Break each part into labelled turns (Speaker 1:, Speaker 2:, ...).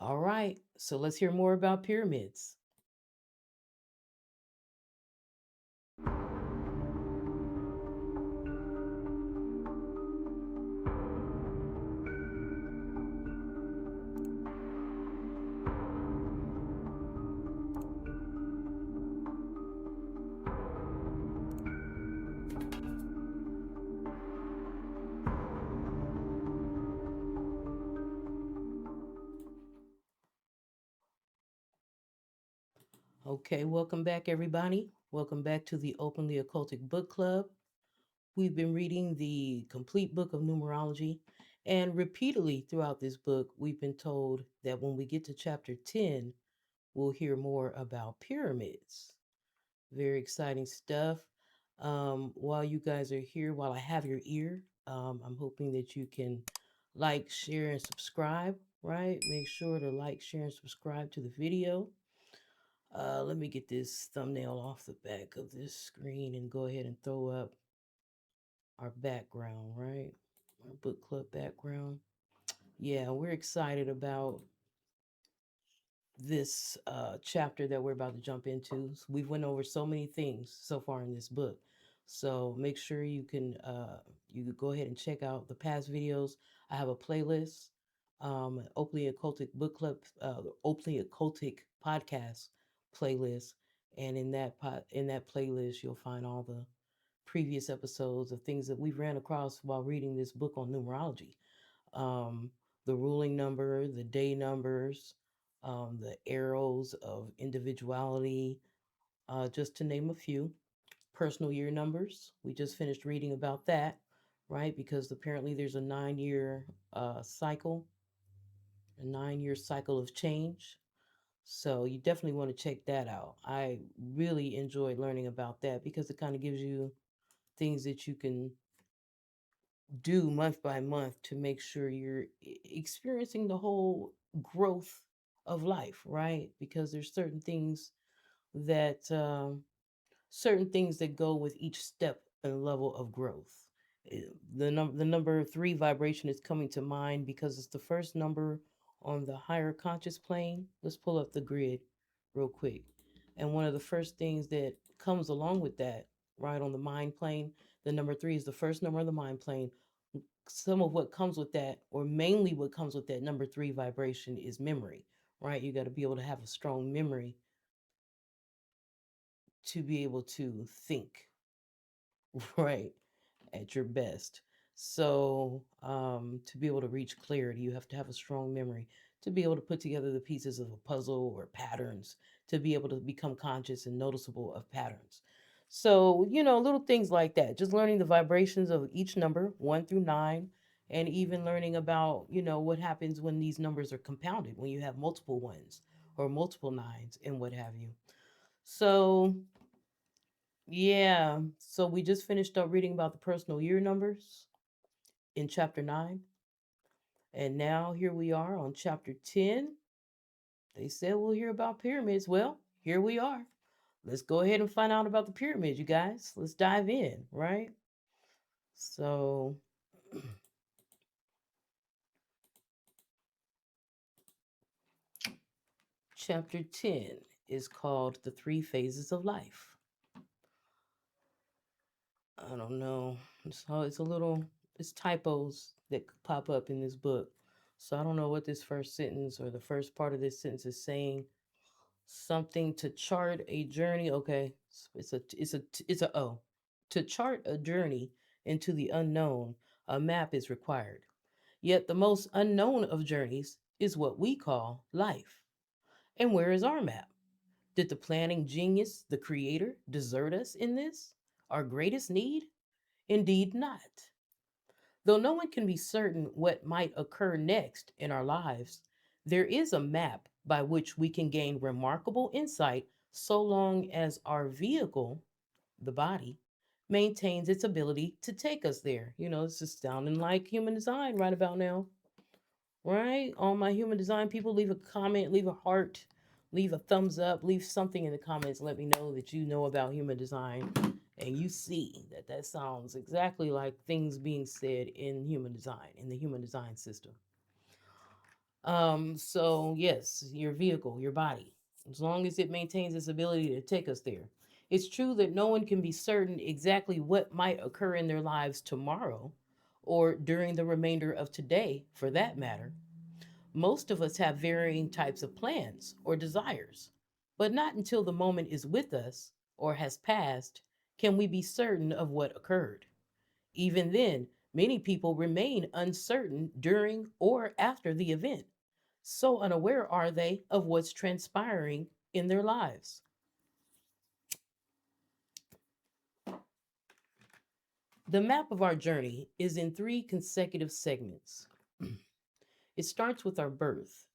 Speaker 1: All right, so let's hear more about pyramids. Okay, welcome back, everybody. Welcome back to the Openly Occultic Book Club. We've been reading the Complete Book of Numerology, and repeatedly throughout this book, we've been told that when we get to chapter 10, we'll hear more about pyramids. Very exciting stuff. While you guys are here, while I have your ear, I'm hoping that you can like, share, and subscribe, right? Make sure to like, share, and subscribe to the video. Let me get this thumbnail off the back of this screen and go ahead and throw up our background, right? Our book club background. Yeah, we're excited about this chapter that we're about to jump into. We've went over so many things so far in this book. So make sure you could go ahead and check out the past videos. I have a playlist, Openly Occultic Book Club, Openly Occultic Podcast playlist, and in that playlist you'll find all the previous episodes of things that we ran across while reading this book on numerology. Um, the ruling number, the day numbers, the arrows of individuality, just to name a few. Personal year numbers. We just finished reading about that, right? Because apparently there's a 9 year cycle, a 9 year cycle of change. So you definitely want to check that out. I really enjoyed learning about that because it kind of gives you things that you can do month by month to make sure you're experiencing the whole growth of life, right? Because there's certain things that go with each step and level of growth. The number three vibration is coming to mind because it's the first number on the higher conscious plane. Let's pull up the grid real quick. And one of the first things that comes along with that, right on the mind plane, the number three is the first number on the mind plane. Some of what comes with that, or mainly what comes with that number three vibration, is memory, right? You got to be able to have a strong memory to be able to think, right, at your best. So, to be able to reach clarity, you have to have a strong memory to be able to put together the pieces of a puzzle or patterns, to be able to become conscious and noticeable of patterns. So, little things like that, just learning the vibrations of each number, 1 through 9, and even learning about, what happens when these numbers are compounded, when you have multiple ones or multiple nines and what have you. So, yeah. So we just finished up reading about the personal year numbers in chapter 9. And now here we are on chapter 10. They said we'll hear about pyramids. Well, here we are. Let's go ahead and find out about the pyramids, you guys. Let's dive in, right? So, chapter 10 is called The Three Phases of Life. I don't know. It's typos that pop up in this book. So I don't know what this first sentence or the first part of this sentence is saying. Something to chart a journey. Okay, it's a O. To chart a journey into the unknown, a map is required. Yet the most unknown of journeys is what we call life. And where is our map? Did the planning genius, the creator, desert us in this? Our greatest need? Indeed not. Though no one can be certain what might occur next in our lives, there is a map by which we can gain remarkable insight so long as our vehicle, the body, maintains its ability to take us there. This is sounding like human design right about now, right? All my human design people, leave a comment, leave a heart, leave a thumbs up, leave something in the comments. Let me know that you know about human design and you see that that sounds exactly like things being said in human design, in the human design system. So yes, your vehicle, your body, as long as it maintains its ability to take us there. It's true that no one can be certain exactly what might occur in their lives tomorrow or during the remainder of today, for that matter. Most of us have varying types of plans or desires, but not until the moment is with us or has passed can we be certain of what occurred. Even then, many people remain uncertain during or after the event. So unaware are they of what's transpiring in their lives. The map of our journey is in three consecutive segments. It starts with our birth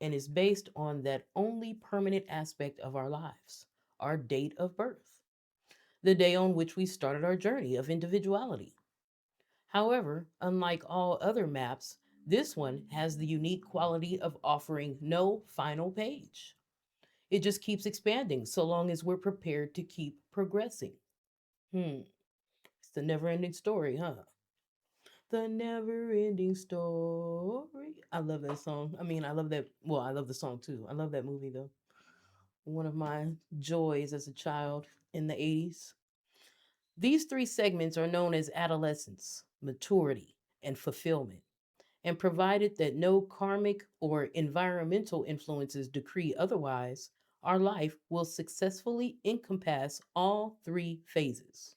Speaker 1: and is based on that only permanent aspect of our lives, our date of birth, the day on which we started our journey of individuality. However, unlike all other maps, this one has the unique quality of offering no final page. It just keeps expanding so long as we're prepared to keep progressing. Hmm, it's the never ending story, huh? The never ending story. I love that song. I mean, I love that. Well, I love the song too. I love that movie though. One of my joys as a child in the 80s. These three segments are known as adolescence, maturity, and fulfillment. And provided that no karmic or environmental influences decree otherwise, our life will successfully encompass all three phases,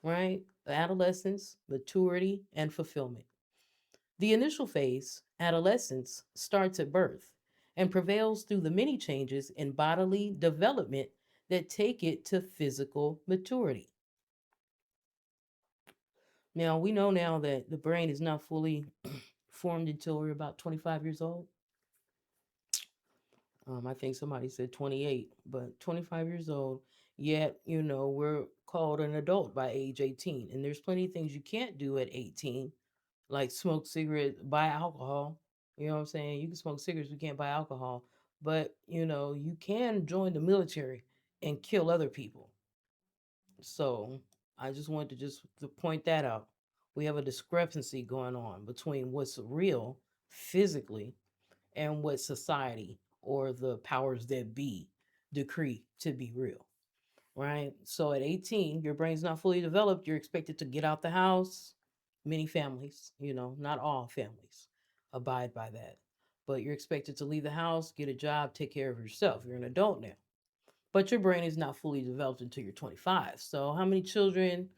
Speaker 1: right? Adolescence, maturity, and fulfillment. The initial phase, adolescence, starts at birth and prevails through the many changes in bodily development that take it to physical maturity. Now, we know now that the brain is not fully formed until we're about 25 years old. I think somebody said 28, but 25 years old. Yet, we're called an adult by age 18. And there's plenty of things you can't do at 18, like smoke cigarettes, buy alcohol. You know what I'm saying? You can smoke cigarettes, you can't buy alcohol. But, you can join the military and kill other people. So I just wanted to point that out. We have a discrepancy going on between what's real physically and what society or the powers that be decree to be real, right? So at 18, your brain's not fully developed. You're expected to get out the house. Many families, not all families abide by that, but you're expected to leave the house, get a job, take care of yourself. You're an adult now, but your brain is not fully developed until you're 25. So, how many children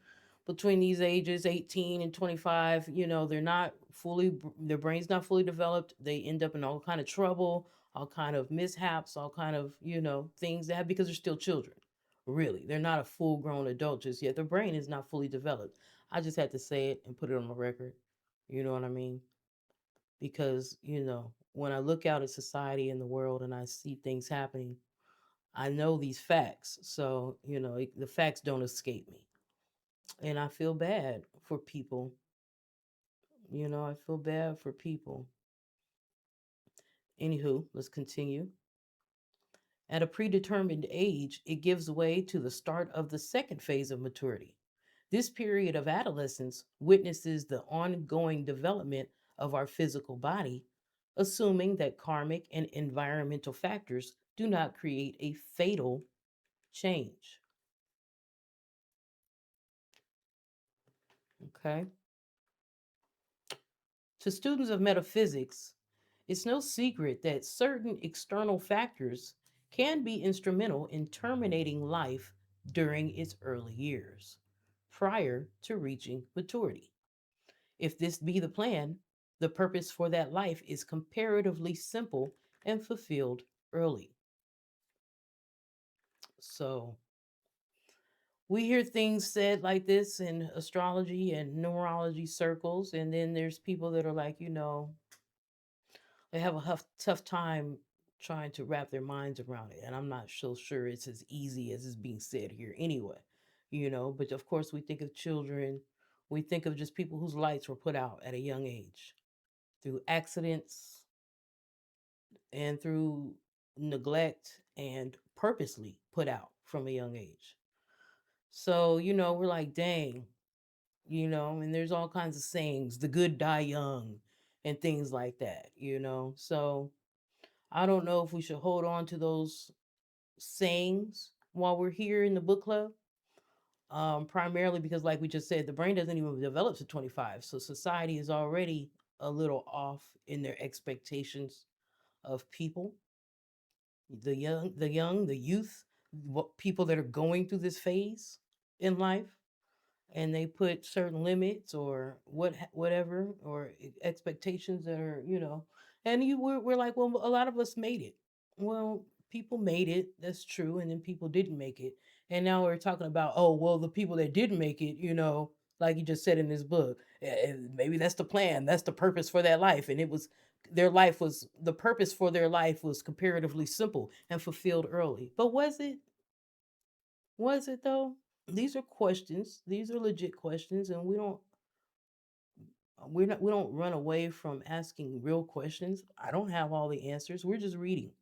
Speaker 1: between these ages, 18 and 25, they're not fully, their brain's not fully developed. They end up in all kind of trouble, all kind of mishaps, all kind of, things that have because they're still children. Really, they're not a full grown adult just yet. Their brain is not fully developed. I just had to say it and put it on the record. You know what I mean? Because, when I look out at society and the world and I see things happening, I know these facts. So, the facts don't escape me. And I feel bad for people. I feel bad for people. Anywho, let's continue. At a predetermined age, it gives way to the start of the second phase of maturity. This period of adolescence witnesses the ongoing development of our physical body, assuming that karmic and environmental factors do not create a fatal change. Okay? To students of metaphysics, it's no secret that certain external factors can be instrumental in terminating life during its early years, prior to reaching maturity. If this be the plan, the purpose for that life is comparatively simple and fulfilled early. So, we hear things said like this in astrology and numerology circles, and then there's people that are like, they have a tough time trying to wrap their minds around it. And I'm not so sure it's as easy as is being said here anyway, But of course, we think of children, we think of just people whose lights were put out at a young age through accidents and through neglect and purposely put out from a young age. So, we're like, dang, and there's all kinds of sayings, the good die young and things like that, you know. So I don't know if we should hold on to those sayings while we're here in the book club. Primarily because, like we just said, the brain doesn't even develop to 25. So society is already a little off in their expectations of people, the youth, what people that are going through this phase in life, and they put certain limits or whatever or expectations that are, and we're like, well, a lot of us made it. Well, people made it, that's true, and then people didn't make it, and now we're talking about, oh well, the people that didn't make it, like you just said in this book, maybe that's the plan, that's the purpose for that life, and it was their life was the purpose for their life was comparatively simple and fulfilled early. But was it though? These are questions. These are legit questions, and we don't run away from asking real questions. I don't have all the answers. We're just reading.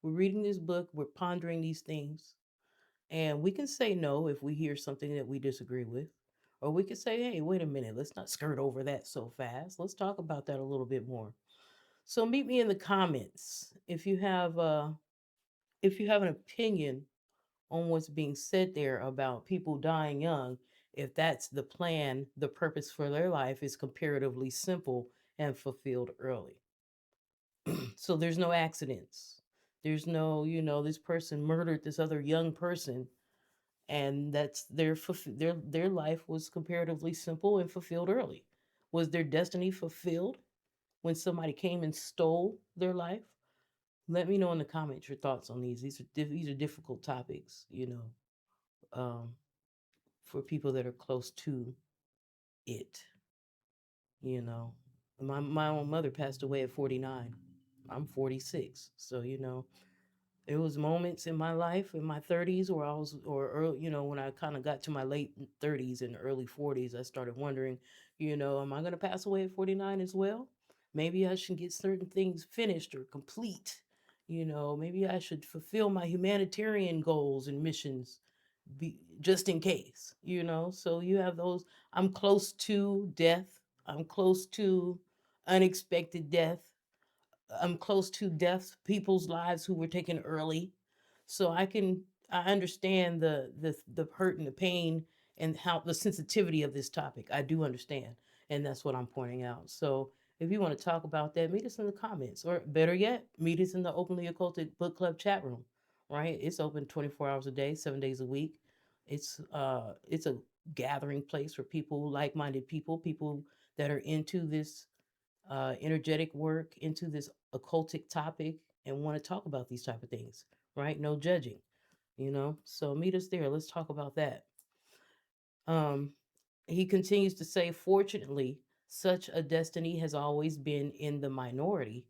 Speaker 1: We're reading this book. We're pondering these things, and we can say no if we hear something that we disagree with, or we can say, "Hey, wait a minute. Let's not skirt over that so fast. Let's talk about that a little bit more." So meet me in the comments if you have an opinion on what's being said there about people dying young, if that's the plan, the purpose for their life is comparatively simple and fulfilled early. So there's no accidents. There's no, this person murdered this other young person, and that's their life was comparatively simple and fulfilled early. Was their destiny fulfilled when somebody came and stole their life? Let me know in the comments your thoughts on these. These are difficult topics, um, for people that are close to it. You know, my own mother passed away at 49. I'm 46, so there was moments in my life in my 30s where I was, or early, when I kind of got to my late 30s and early 40s, I started wondering, am I going to pass away at 49 as well? Maybe I should get certain things finished or complete. Maybe I should fulfill my humanitarian goals and missions, just in case. So you have those. I'm close to death. I'm close to unexpected death. I'm close to death, people's lives who were taken early. So I understand the hurt and the pain and how the sensitivity of this topic. I do understand. And that's what I'm pointing out. So if you want to talk about that, meet us in the comments. Or better yet, meet us in the Openly Occultic Book Club chat room. Right? It's open 24 hours a day, 7 days a week. It's a gathering place for people, like-minded people that are into this energetic work, into this occultic topic, and want to talk about these type of things, right? No judging, So meet us there. Let's talk about that. Um, he continues to say, fortunately, such a destiny has always been in the minority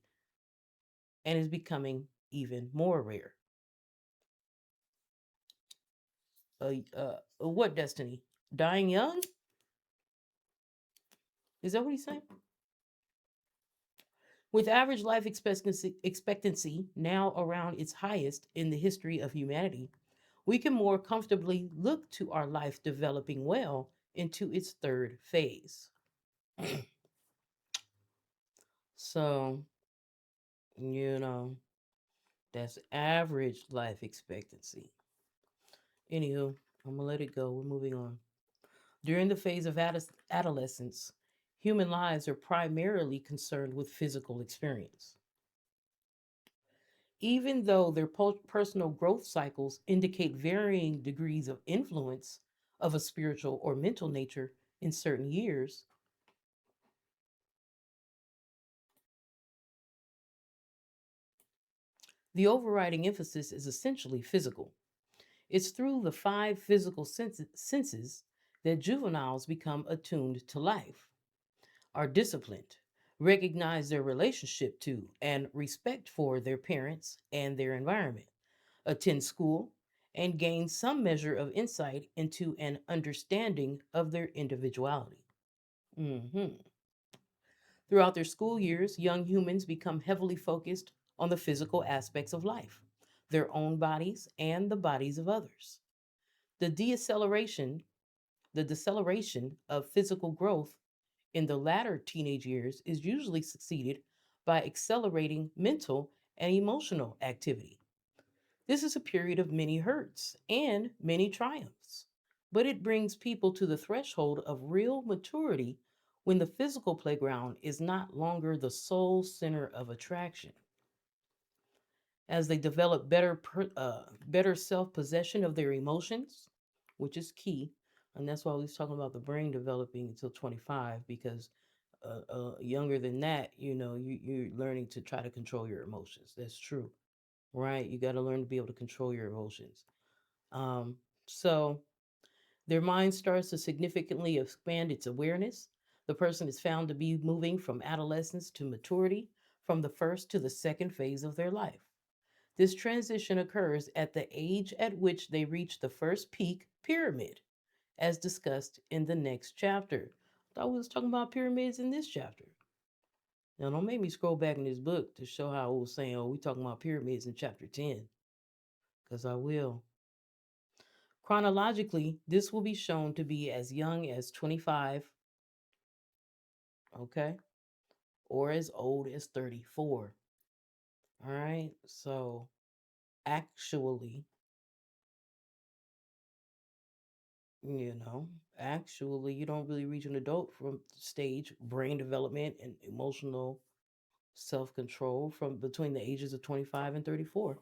Speaker 1: and is becoming even more rare. What destiny? Dying young? Is that what he's saying? With average life expectancy now around its highest in the history of humanity, we can more comfortably look to our life developing well into its third phase. So, you know, that's average life expectancy. Anywho, I'm gonna let it go. We're moving on. During the phase of adolescence, human lives are primarily concerned with physical experience. Even though their personal growth cycles indicate varying degrees of influence of a spiritual or mental nature in certain years, the overriding emphasis is essentially physical. It's through the five physical senses that juveniles become attuned to life, are disciplined, recognize their relationship to and respect for their parents and their environment, attend school, and gain some measure of insight into an understanding of their individuality. Mhm. Throughout their school years, young humans become heavily focused on the physical aspects of life, their own bodies and the bodies of others. The deceleration, the deceleration of physical growth in the latter teenage years is usually succeeded by accelerating mental and emotional activity. This is a period of many hurts and many triumphs, but it brings people to the threshold of real maturity when the physical playground is not longer the sole center of attraction. As they develop better self possession of their emotions, which is key, and that's why we was talking about the brain developing until 25 because younger than that, you're learning to try to control your emotions. That's true, right? You got to learn to be able to control your emotions. Um, so their mind starts to significantly expand its awareness. The person is found to be moving from adolescence to maturity, from the first to the second phase of their life. This transition occurs at the age at which they reach the first peak pyramid, as discussed in the next chapter. I thought we was talking about pyramids in this chapter. Now, don't make me scroll back in this book to show how I was saying, oh, we talking about pyramids in chapter 10, because I will. Chronologically, this will be shown to be as young as 25, okay, or as old as 34. All right, so actually, you know, actually, you don't really reach an adult from stage brain development and emotional self control from between the ages of 25 and 34.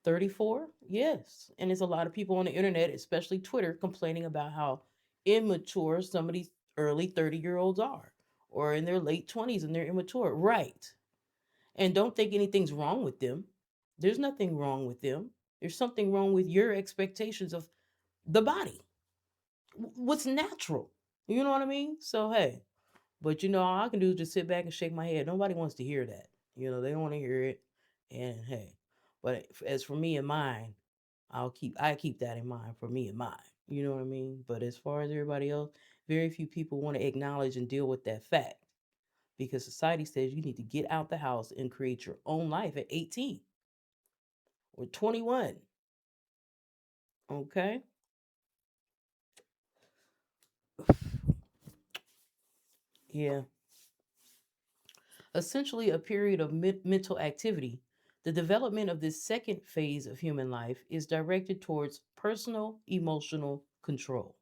Speaker 1: 34? Yes. And there's a lot of people on the internet, especially Twitter, complaining about how immature some of these early 30-year-olds are, or in their late 20s and they're immature. Right. And don't think anything's wrong with them. There's nothing wrong with them. There's something wrong with your expectations of the body, what's natural. You know what I mean? So, hey, but all I can do is just sit back and shake my head. Nobody wants to hear that. They don't want to hear it. And hey, but as for me and mine, I keep that in mind for me and mine. You know what I mean? But as far as everybody else, very few people want to acknowledge and deal with that fact because society says you need to get out the house and create your own life at 18 or 21. Okay? Yeah. Essentially a period of mental activity. The development of this second phase of human life is directed towards personal emotional control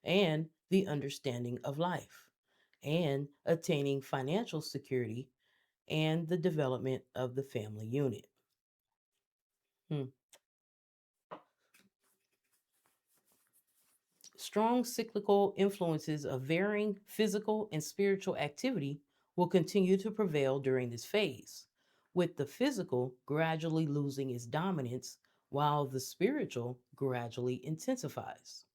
Speaker 1: and the understanding of life and attaining financial security and the development of the family unit. Hmm. Strong cyclical influences of varying physical and spiritual activity will continue to prevail during this phase, with the physical gradually losing its dominance while the spiritual gradually intensifies.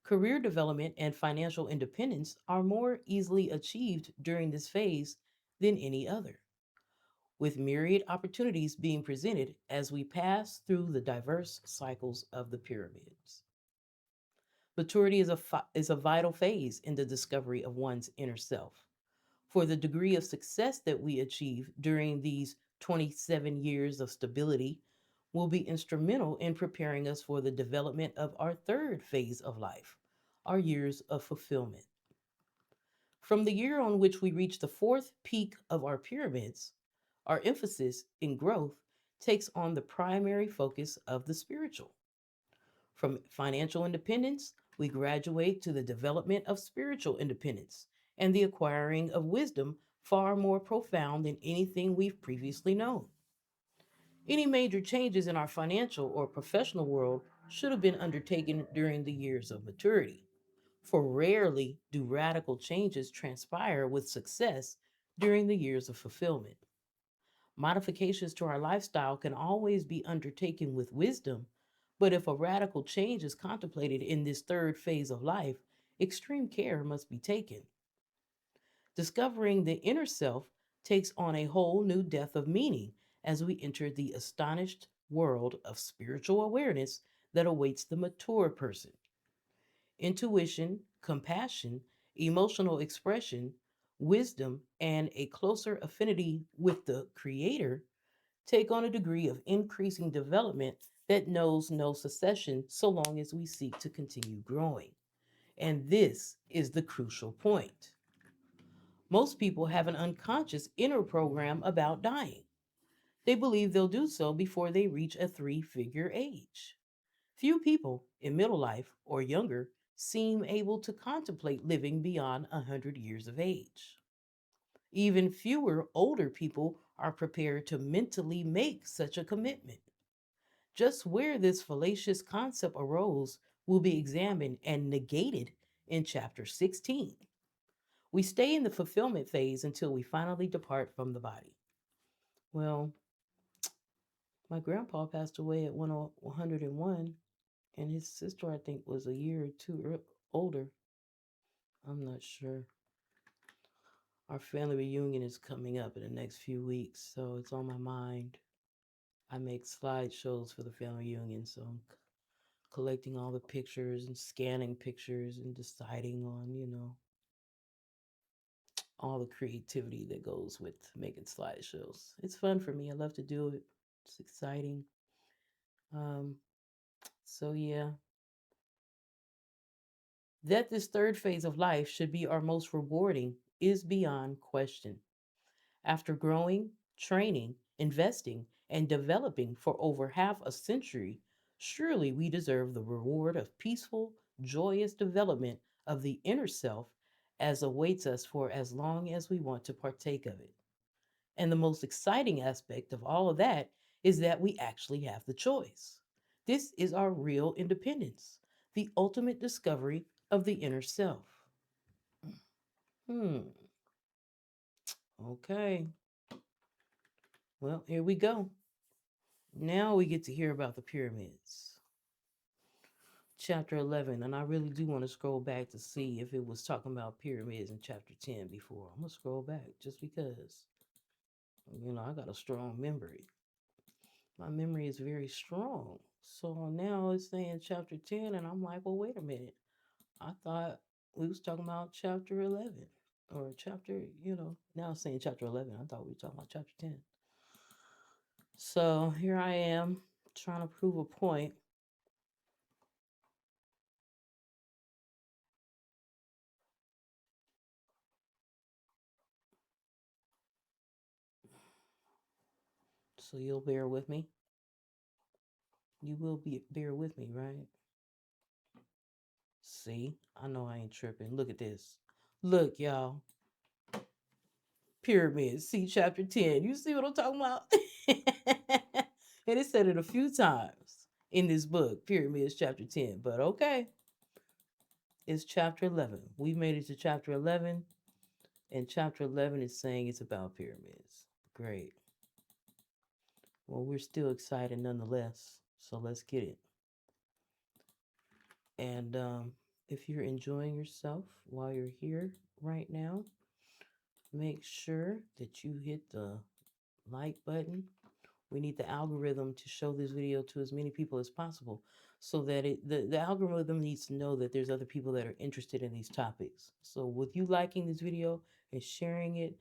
Speaker 1: Career development and financial independence are more easily achieved during this phase than any other, with myriad opportunities being presented as we pass through the diverse cycles of the pyramids. Maturity is a vital phase in the discovery of one's inner self. For the degree of success that we achieve during these 27 years of stability will be instrumental in preparing us for the development of our third phase of life, our years of fulfillment. From the year on which we reach the fourth peak of our pyramids, our emphasis in growth takes on the primary focus of the spiritual. From financial independence, we graduate to the development of spiritual independence and the acquiring of wisdom far more profound than anything we've previously known. Any major changes in our financial or professional world should have been undertaken during the years of maturity, for rarely do radical changes transpire with success during the years of fulfillment. Modifications to our lifestyle can always be undertaken with wisdom, but if a radical change is contemplated in this third phase of life, extreme care must be taken. Discovering the inner self takes on a whole new depth of meaning as we enter the astonished world of spiritual awareness that awaits the mature person. Intuition, compassion, emotional expression, wisdom, and a closer affinity with the Creator take on a degree of increasing development that knows no cessation so long as we seek to continue growing. And this is the crucial point. Most people have an unconscious inner program about dying. They believe they'll do so before they reach a three-figure age. Few people in middle life or younger seem able to contemplate living beyond 100 years of age. Even fewer older people are prepared to mentally make such a commitment. Just where this fallacious concept arose will be examined and negated in chapter 16. We stay in the fulfillment phase until we finally depart from the body. Well, my grandpa passed away at 101, and his sister, I think, was a year or two older. I'm not sure. Our family reunion is coming up in the next few weeks, so it's on my mind. I make slideshows for the family reunion, so I'm collecting all the pictures and scanning pictures and deciding on, all the creativity that goes with making slideshows. It's fun for me. I love to do it. It's exciting. Um, so yeah, that this third phase of life should be our most rewarding is beyond question. After growing, training, investing, and developing for over half a century, surely we deserve the reward of peaceful, joyous development of the inner self as awaits us for as long as we want to partake of it. And the most exciting aspect of all of that is that we actually have the choice. This is our real independence, the ultimate discovery of the inner self. Hmm, okay. Well, here we go. Now we get to hear about the pyramids. Chapter 11, and I really do want to scroll back to see if it was talking about pyramids in chapter 10 before. I'm going to scroll back just because, I got a strong memory. My memory is very strong. So now it's saying chapter 10, and I'm like, well, wait a minute. I thought we was talking about chapter 11 or chapter, now it's saying chapter 11. I thought we were talking about chapter 10. So here I am trying to prove a point. So you'll bear with me. You will be bear with me, right? See, I know I ain't tripping. Look at this. Look, y'all. Pyramids. See chapter 10. You see what I'm talking about? And it said it a few times in this book, Pyramids chapter 10. But okay, it's chapter 11. We made it to chapter 11, and chapter 11 is saying it's about pyramids. Great. Well, we're still excited nonetheless. So let's get it. And if you're enjoying yourself while you're here right now, make sure that you hit the like button. We need the algorithm to show this video to as many people as possible so that the algorithm needs to know that there's other people that are interested in these topics. So with you liking this video and sharing it,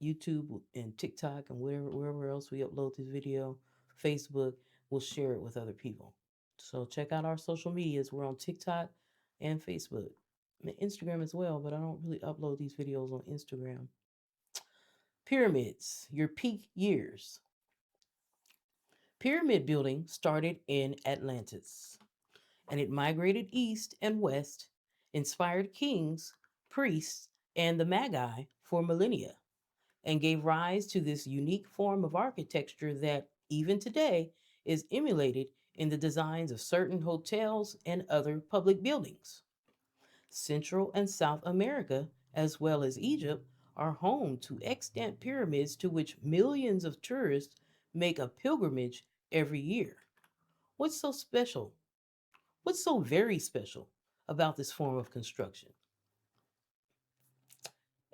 Speaker 1: YouTube and TikTok and wherever else we upload this video, Facebook will share it with other people. So check out our social medias. We're on TikTok and Facebook. And Instagram as well, but I don't really upload these videos on Instagram. Pyramids, your peak years. Pyramid building started in Atlantis, and it migrated east and west, inspired kings, priests, and the Magi for millennia, and gave rise to this unique form of architecture that, even today, is emulated in the designs of certain hotels and other public buildings. Central and South America, as well as Egypt, are home to extant pyramids to which millions of tourists make a pilgrimage every year. What's so special? What's so very special about this form of construction?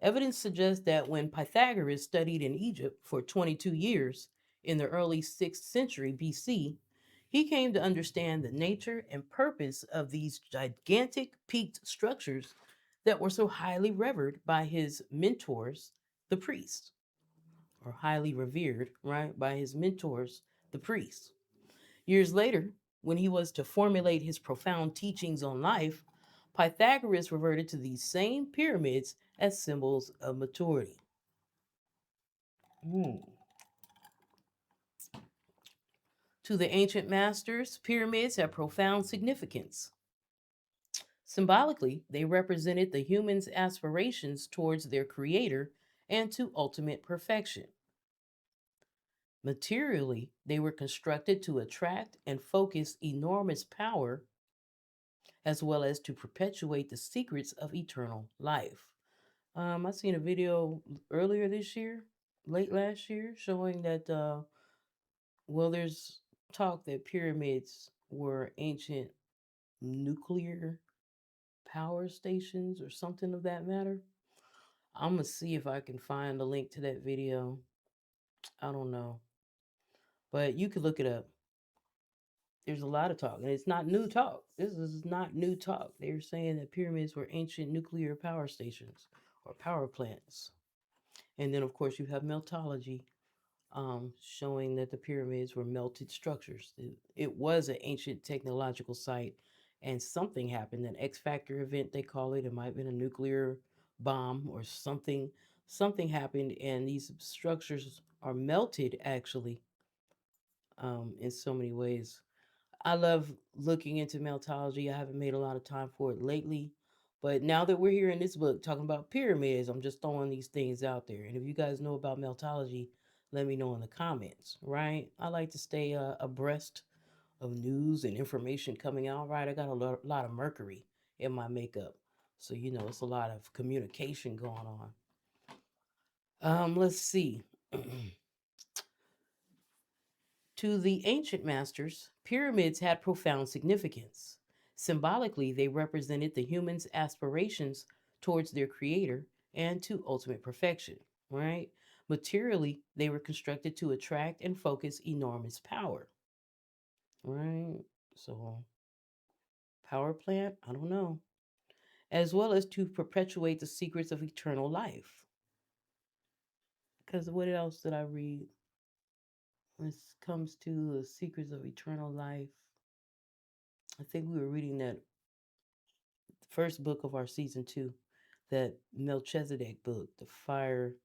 Speaker 1: Evidence suggests that when Pythagoras studied in Egypt for 22 years in the early 6th century BC, he came to understand the nature and purpose of these gigantic peaked structures that were so highly revered by his mentors, the priests, or highly revered, right, by his mentors, the priests. Years later, when he was to formulate his profound teachings on life, Pythagoras reverted to these same pyramids as symbols of maturity. Hmm. To the ancient masters, pyramids have profound significance. Symbolically, they represented the human's aspirations towards their creator and to ultimate perfection. Materially, they were constructed to attract and focus enormous power as well as to perpetuate the secrets of eternal life. I seen a video earlier this year, late last year, showing that, there's talk that pyramids were ancient nuclear power stations or something of that matter. I'm gonna see if I can find a link to that video. I don't know, but you could look it up. There's a lot of talk, and it's not new talk. This is not new talk. They're saying that pyramids were ancient nuclear power stations or power plants. And then, of course, you have meltology, showing that the pyramids were melted structures. It was an ancient technological site, and something happened, an X factor event, they call it. It might have been a nuclear bomb or something. Something happened, and these structures are melted actually, in so many ways. I love looking into meltology. I haven't made a lot of time for it lately. But now that we're here in this book talking about pyramids, I'm just throwing these things out there. And if you guys know about meltology, let me know in the comments, right? I like to stay abreast of news and information coming out, right? I got a lot of mercury in my makeup. So, it's a lot of communication going on. Let's see. To the ancient masters, pyramids had profound significance. Symbolically, they represented the human's aspirations towards their creator and to ultimate perfection, right? Materially, they were constructed to attract and focus enormous power, right? So, power plant, I don't know, as well as to perpetuate the secrets of eternal life. Because what else did I read when it comes to the secrets of eternal life? I think we were reading that first book of our season 2, that Melchizedek book, the fire.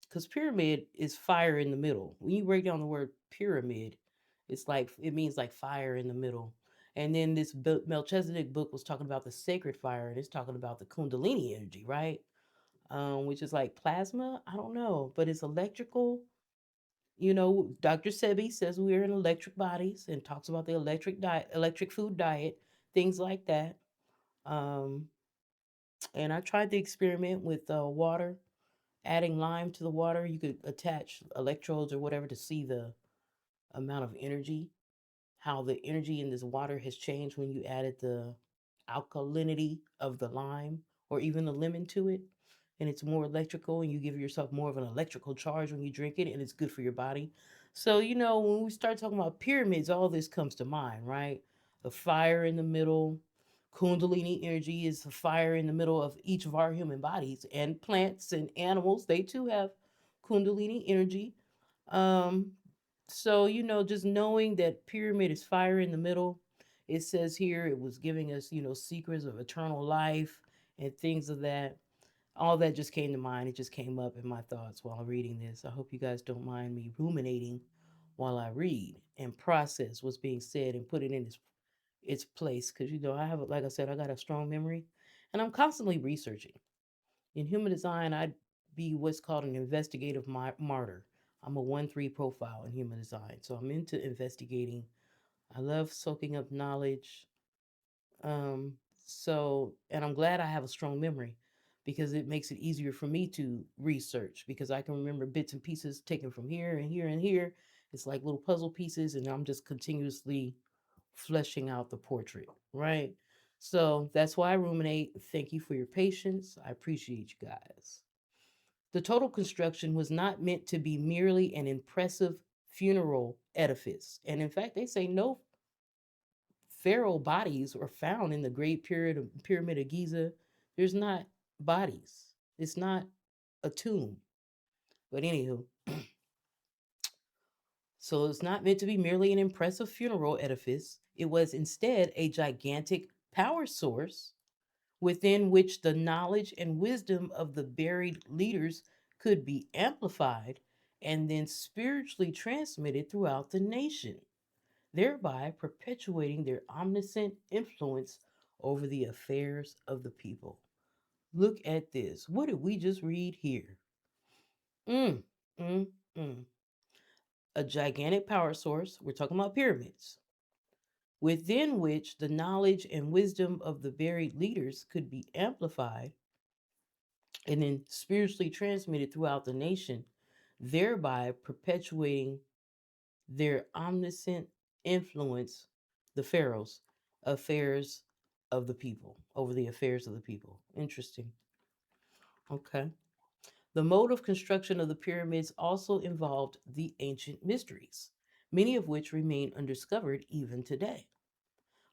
Speaker 1: Because pyramid is fire in the middle. When you break down the word pyramid, it's like it means like fire in the middle. And then this Melchizedek book was talking about the sacred fire, and it's talking about the Kundalini energy, right? Which is like plasma. I don't know, but it's electrical. Dr. Sebi says we're in electric bodies and talks about the electric diet, electric food diet, things like that. Um, and I tried the experiment with water, adding lime to the water. You could attach electrodes or whatever to see the amount of energy, how the energy in this water has changed when you added the alkalinity of the lime or even the lemon to it. And it's more electrical, and you give yourself more of an electrical charge when you drink it, and it's good for your body. So, when we start talking about pyramids, all this comes to mind, right? The fire in the middle. Kundalini energy is the fire in the middle of each of our human bodies, and plants and animals, they too have Kundalini energy. Um, so, just knowing that pyramid is fire in the middle, it says here it was giving us, secrets of eternal life and things of that. All that just came to mind. It just came up in my thoughts while reading this. I hope you guys don't mind me ruminating while I read and process what's being said and put it in its place. Because, I have, like I said, I got a strong memory and I'm constantly researching. In human design, I'd be what's called an investigative martyr. I'm a 1-3 profile in human design. So I'm into investigating. I love soaking up knowledge. Um, and I'm glad I have a strong memory because it makes it easier for me to research because I can remember bits and pieces taken from here and here and here. It's like little puzzle pieces, and I'm just continuously fleshing out the portrait, right? So that's why I ruminate. Thank you for your patience. I appreciate you guys. The total construction was not meant to be merely an impressive funeral edifice. And in fact, they say no pharaoh bodies were found in the Great Pyramid of Giza. There's not bodies. It's not a tomb. But anywho, so it's not meant to be merely an impressive funeral edifice. It was instead a gigantic power source within which the knowledge and wisdom of the buried leaders could be amplified and then spiritually transmitted throughout the nation, thereby perpetuating their omniscient influence over the affairs of the people. Look at this. What did we just read here? Mm, mm, mm. A gigantic power source, we're talking about pyramids, within which the knowledge and wisdom of the buried leaders could be amplified and then spiritually transmitted throughout the nation, thereby perpetuating their omniscient influence, the pharaohs, affairs of the people, over the affairs of the people. Interesting. Okay. The mode of construction of the pyramids also involved the ancient mysteries, many of which remain undiscovered even today.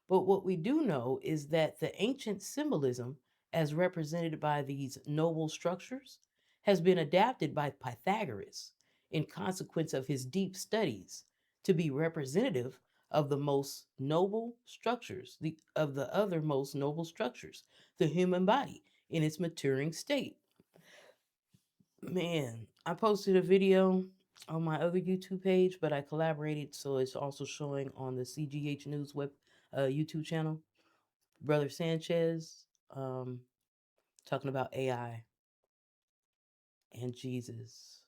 Speaker 1: But what we do know is that the ancient symbolism, as represented by these noble structures, has been adapted by Pythagoras in consequence of his deep studies to be representative of the most noble structures, of the other most noble structures, the human body in its maturing state. Man, I posted a video on my other YouTube page, but I collaborated, so it's also showing on the CGH News web YouTube channel. Brother Sanchez um, talking about AI and Jesus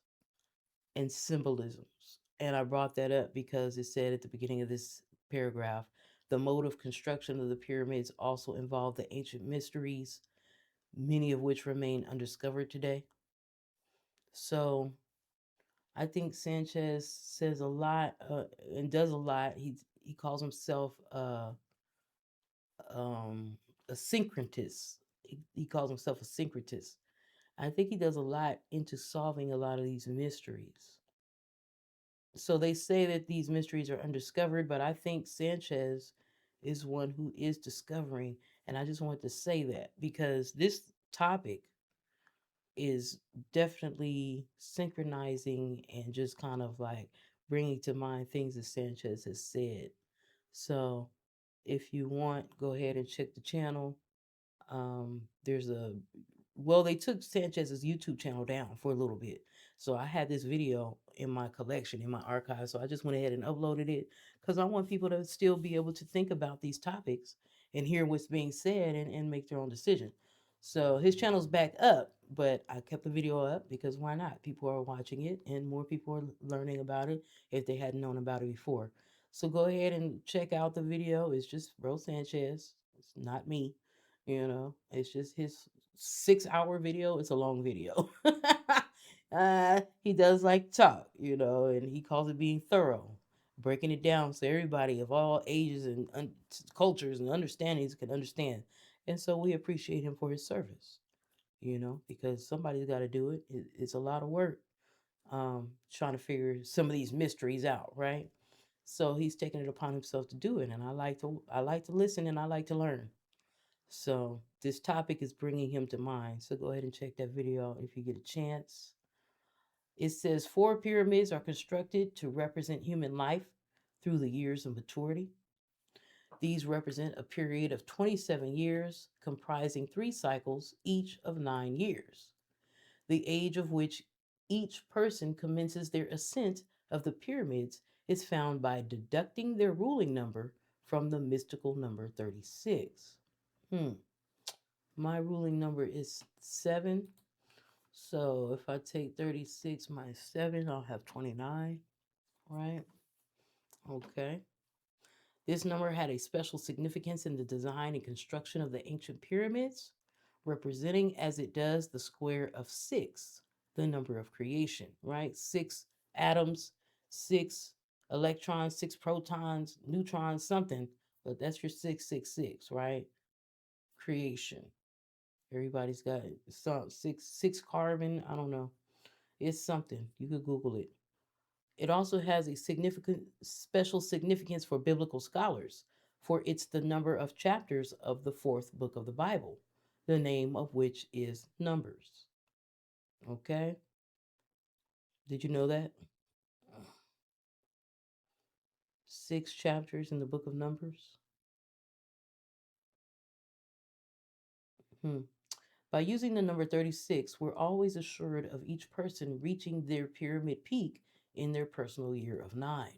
Speaker 1: and symbolisms. And I brought that up because it said at the beginning of this paragraph, the mode of construction of the pyramids also involved the ancient mysteries, many of which remain undiscovered today. So I think Sanchez says a lot and does a lot. He calls himself um, a syncretist. He calls himself a syncretist. I think he does a lot into solving a lot of these mysteries. So they say that these mysteries are undiscovered, but I think Sanchez is one who is discovering. And I just want to say that because this topic is definitely synchronizing and just kind of like bringing to mind things that Sanchez has said. So if you want, go ahead and check the channel. There's a well, they took Sanchez's YouTube channel down for a little bit. So I had this video in my collection, in my archive. So I just went ahead and uploaded it because I want people to still be able to think about these topics and hear what's being said and make their own decision. So his channel's back up, but I kept the video up because why not? People are watching it and more people are learning about it if they hadn't known about it before. So go ahead and check out the video. It's just Bro Sanchez. It's not me. It's just his 6 hour video. It's a long video. He does like talk, and he calls it being thorough, breaking it down so everybody of all ages and cultures and understandings can understand. And so we appreciate him for his service, because somebody's got to do it. It's a lot of work trying to figure some of these mysteries out, right? So he's taking it upon himself to do it, and I like to listen and I like to learn. So this topic is bringing him to mind. So go ahead and check that video out if you get a chance. It says 4 pyramids are constructed to represent human life through the years of maturity. These represent a period of 27 years, comprising 3 cycles, each of 9 years, the age of which each person commences their ascent of the pyramids is found by deducting their ruling number from the mystical number 36. Hmm. My ruling number is 7. So if I take 36 minus 7, I'll have 29, right? Okay. This number had a special significance in the design and construction of the ancient pyramids, representing as it does the square of 6, the number of creation, right? 6 atoms, 6 electrons, 6 protons, neutrons, something, but that's your 666, right? Creation. Everybody's got some six carbon. I don't know. It's something. You could Google it. It also has a significant special significance for biblical scholars, for it's the number of chapters of the fourth book of the Bible, the name of which is Numbers. Okay? Did you know that? 6 chapters in the book of Numbers. Hmm. By using the number 36, we're always assured of each person reaching their pyramid peak in their personal year of 9,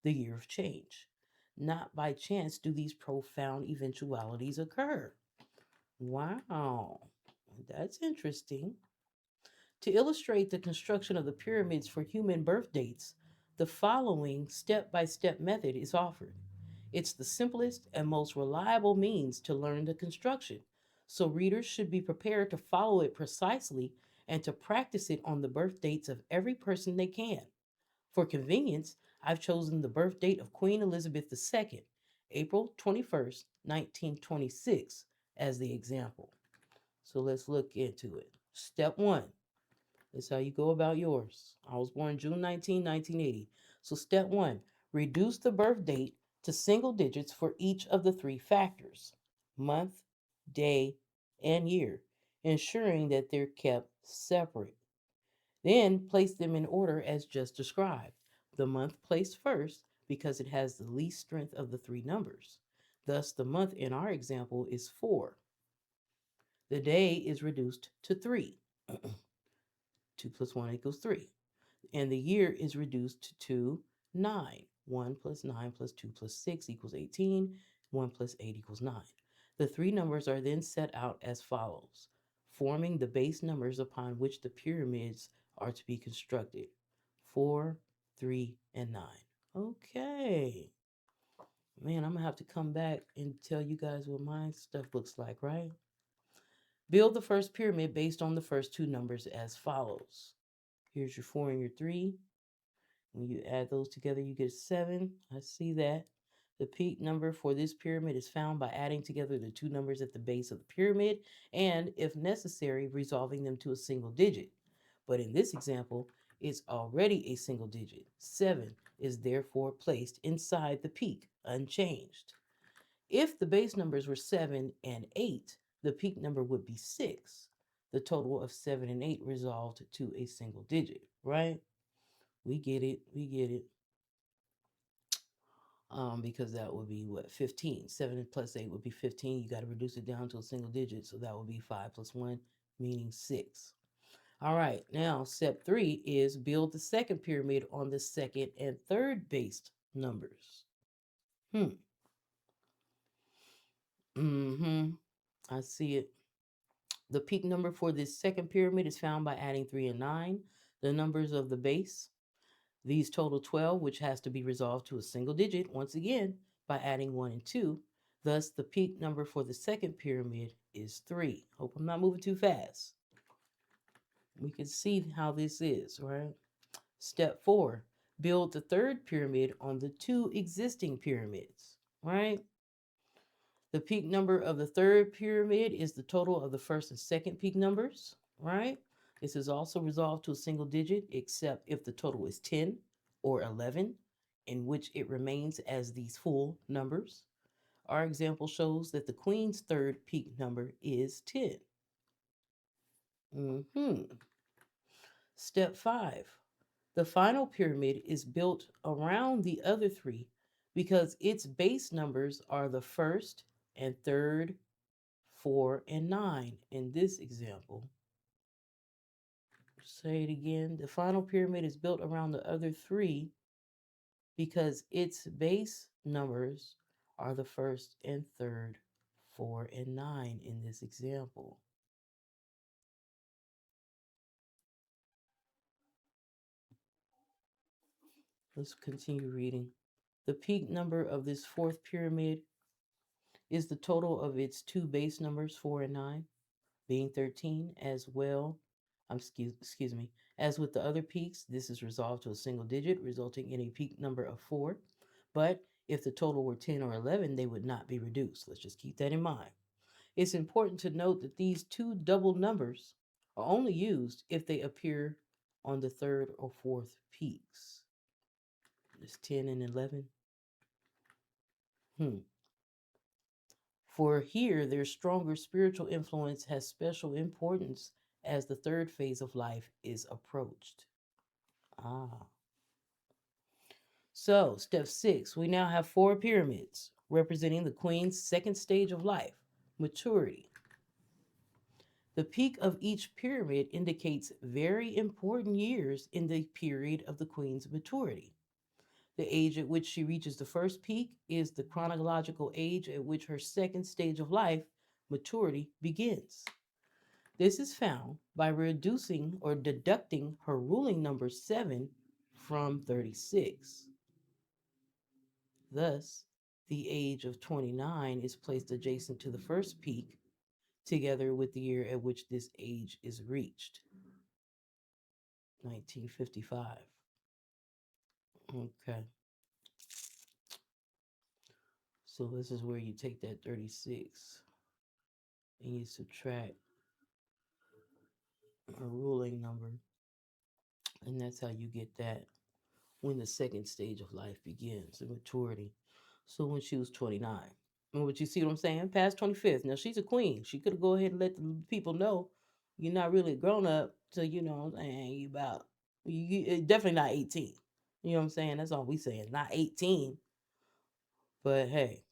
Speaker 1: the year of change. Not by chance do these profound eventualities occur. Wow, that's interesting. To illustrate the construction of the pyramids for human birth dates, the following step by step method is offered. It's the simplest and most reliable means to learn the construction, so readers should be prepared to follow it precisely and to practice it on the birth dates of every person they can. For convenience, I've chosen the birth date of Queen Elizabeth II, April 21st, 1926, as the example. So let's look into it. Step 1. That's how you go about yours. I was born June 19, 1980. So, step 1, reduce the birth date to single digits for each of the three factors: month, day, and year, ensuring that they're kept separate. Then place them in order as just described. The month placed first because it has the least strength of the three numbers. Thus, the month in our example is 4. The day is reduced to 3. 2 plus 1 equals 3. And the year is reduced to 9. 1 plus 9 plus 2 plus 6 equals 18. 1 plus 8 equals 9. The three numbers are then set out as follows, forming the base numbers upon which the pyramids are to be constructed: 4, 3, and 9. Okay. Man, I'm going to have to come back and tell you guys what my stuff looks like, right? Build the first pyramid based on the first two numbers as follows. Here's your 4 and your 3. When you add those together, you get 7. I see that. The peak number for this pyramid is found by adding together the two numbers at the base of the pyramid and, if necessary, resolving them to a single digit. But in this example, it's already a single digit. 7 is therefore placed inside the peak, unchanged. If the base numbers were 7 and 8, the peak number would be 6. The total of 7 and 8 resolved to a single digit, right? We get it. We get it. Because that would be what, 15. 7 plus 8 would be 15. You got to reduce it down to a single digit. So that would be 5 plus 1, meaning 6. All right. Now, step 3 is build the second pyramid on the second and third based numbers. Mm-hmm. I see it. The peak number for this second pyramid is found by adding 3 and 9, the numbers of the base. These total 12, which has to be resolved to a single digit once again by adding 1 and 2. Thus, the peak number for the second pyramid is 3. Hope I'm not moving too fast. We can see how this is, right? Step 4, build the third pyramid on the two existing pyramids, right? The peak number of the third pyramid is the total of the first and second peak numbers, right? This is also resolved to a single digit, except if the total is 10 or 11, in which it remains as these full numbers. Our example shows that the queen's third peak number is 10. Step 5. The final pyramid is built around the other three because its base numbers are the first and third, 4, and 9 in this example. Say it again. The final pyramid is built around the other three because its base numbers are the first and third, 4, and 9 in this example. Let's continue reading. The peak number of this fourth pyramid is the total of its two base numbers, 4 and 9, being 13 as well. Excuse me. As with the other peaks, this is resolved to a single digit, resulting in a peak number of 4. But if the total were 10 or 11, they would not be reduced. Let's just keep that in mind. It's important to note that these two double numbers are only used if they appear on the third or fourth peaks. It's 10 and 11. For here, their stronger spiritual influence has special importance as the third phase of life is approached. So, step 6, we now have 4 pyramids representing the queen's second stage of life, maturity. The peak of each pyramid indicates very important years in the period of the queen's maturity. The age at which she reaches the first peak is the chronological age at which her second stage of life, maturity, begins. This is found by reducing or deducting her ruling number 7 from 36. Thus, the age of 29 is placed adjacent to the first peak, together with the year at which this age is reached, 1955. Okay, so this is where you take that 36 and you subtract a ruling number, and that's how you get that when the second stage of life begins, the maturity. So when she was 29. And what you see what I'm saying? Past 25th. Now she's a queen. She could go ahead and let the people know you're not really grown up till you know what I'm saying, you about definitely not 18. You know what I'm saying? That's all we saying. Not 18. But hey,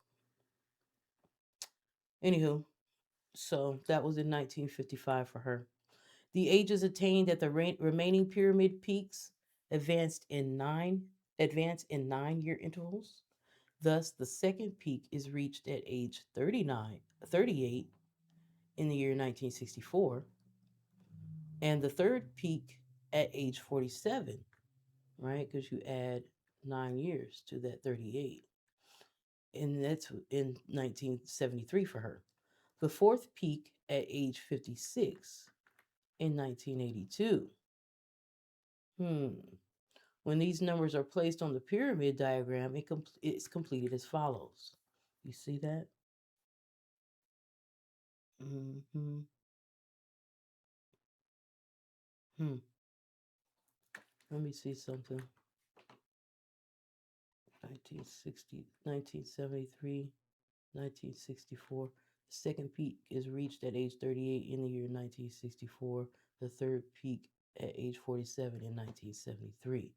Speaker 1: anywho, so that was in 1955 for her. The ages attained at the remaining pyramid peaks advanced in nine advance in 9 year intervals. Thus, the second peak is reached at age 38 in the year 1964, and the third peak at age 47, right? Because you add 9 years to that 38, and that's in 1973 for her. The fourth peak at age 56 in 1982. Hmm. When these numbers are placed on the pyramid diagram, it's completed as follows. You see that? Mm-hmm. Hmm. Let me see something. 1960, 1973, 1964. The second peak is reached at age 38 in the year 1964. The third peak at age 47 in 1973.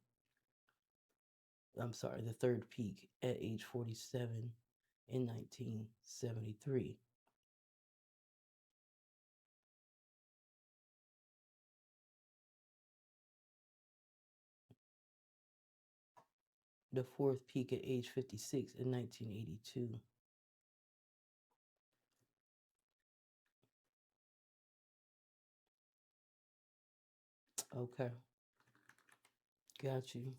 Speaker 1: I'm sorry, the third peak at age 47 in 1973. The fourth peak at age 56 in 1982. Okay, got you.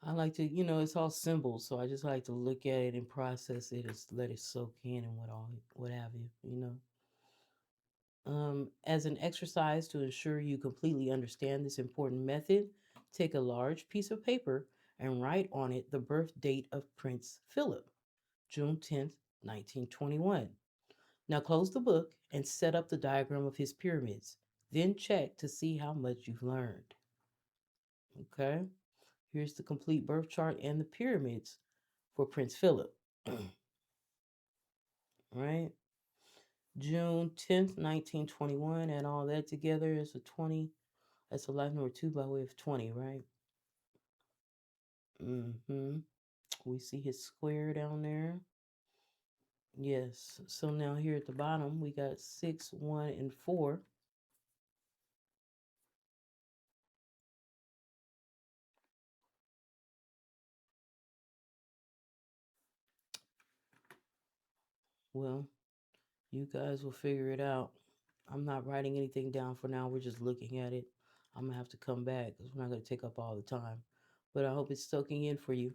Speaker 1: I like to, it's all symbols, so I just like to look at it and process it and let it soak in and what have you. As an exercise to ensure you completely understand this important method, take a large piece of paper and write on it the birth date of Prince Philip, June 10th, 1921. Now close the book and set up the diagram of his pyramids. Then check to see how much you've learned. Okay? Here's the complete birth chart and the pyramids for Prince Philip. Right? June 10th, 1921, and all that together is a 20. That's a life number 2 by way of 20, right? Mm-hmm. We see his square down there. Yes. So now here at the bottom, we got 6, 1, and 4. Well, you guys will figure it out. I'm not writing anything down for now. We're just looking at it. I'm going to have to come back because we're not going to take up all the time. But I hope it's soaking in for you.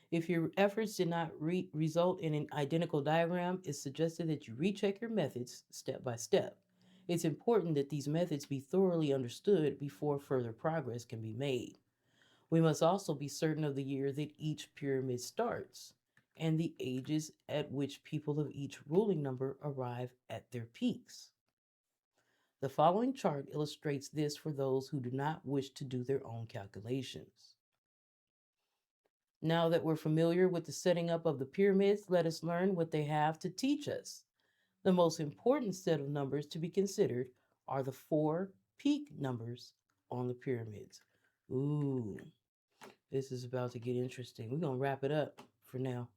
Speaker 1: If your efforts did not result in an identical diagram, it's suggested that you recheck your methods step by step. It's important that these methods be thoroughly understood before further progress can be made. We must also be certain of the year that each pyramid starts and the ages at which people of each ruling number arrive at their peaks. The following chart illustrates this for those who do not wish to do their own calculations. Now that we're familiar with the setting up of the pyramids, let us learn what they have to teach us. The most important set of numbers to be considered are the 4 peak numbers on the pyramids. Ooh, this is about to get interesting. We're going to wrap it up for now.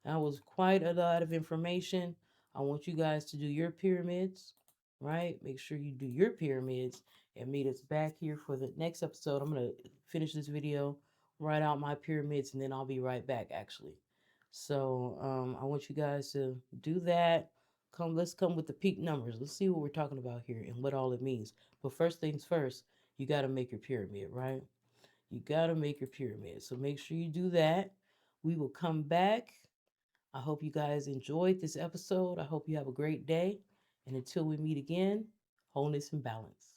Speaker 1: That was quite a lot of information. I want you guys to do your pyramids, right? Make sure you do your pyramids and meet us back here for the next episode. I'm going to finish this video, write out my pyramids, and then I'll be right back actually. So I want you guys to do that. Let's come with the peak numbers. Let's see what we're talking about here and what all it means. But first things first, you got to make your pyramid, right? You got to make your pyramid. So make sure you do that. We will come back. I hope you guys enjoyed this episode. I hope you have a great day. And until we meet again, wholeness and balance.